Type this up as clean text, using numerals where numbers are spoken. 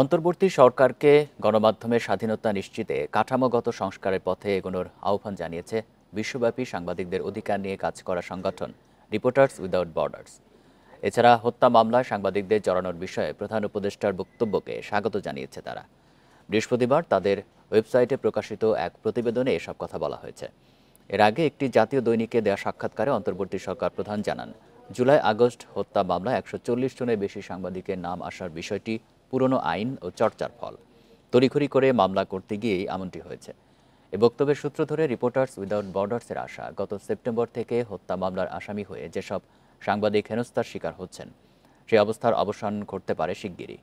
অন্তর্বর্তী সরকারকে গণমাধ্যমের স্বাধীনতা নিশ্চিতে কাঠামোগত সংস্কারের পথে এগোনোর আহ্বান জানিয়েছে বিশ্বব্যাপী সাংবাদিকদের অধিকার নিয়ে কাজ করা সংগঠন রিপোর্টার্স উইদাউট বর্ডার্স। এছাড়া হত্যা মামলায় সাংবাদিকদের জড়ানোর বিষয়ে প্রধান উপদেষ্টার বক্তব্যকে স্বাগত জানিয়েছে তারা। বৃহস্পতিবার তাদের ওয়েবসাইটে প্রকাশিত এক প্রতিবেদনে এসব কথা বলা হয়েছে। এর আগে একটি জাতীয় দৈনিকে দেয়া সাক্ষাৎকারে অন্তর্বর্তী সরকার প্রধান জানান, জুলাই আগস্ট হত্যা মামলায় ১৪০ জনের বেশি সাংবাদিকের নাম আসার বিষয়টি পুরনো আইন ও চর্চার ফল। তড়িঘড়ি করে মামলা করতে গিয়েই এমনটি হয়েছে। এ বক্তব্যের সূত্র ধরে রিপোর্টার্স উইদাউট বর্ডার্সের আশা, গত সেপ্টেম্বর থেকে হত্যা মামলার আসামি হয়ে যেসব সাংবাদিক হেনস্থার শিকার হচ্ছেন, সেই অবস্থার অবসান ঘটতে পারে শিগগিরই।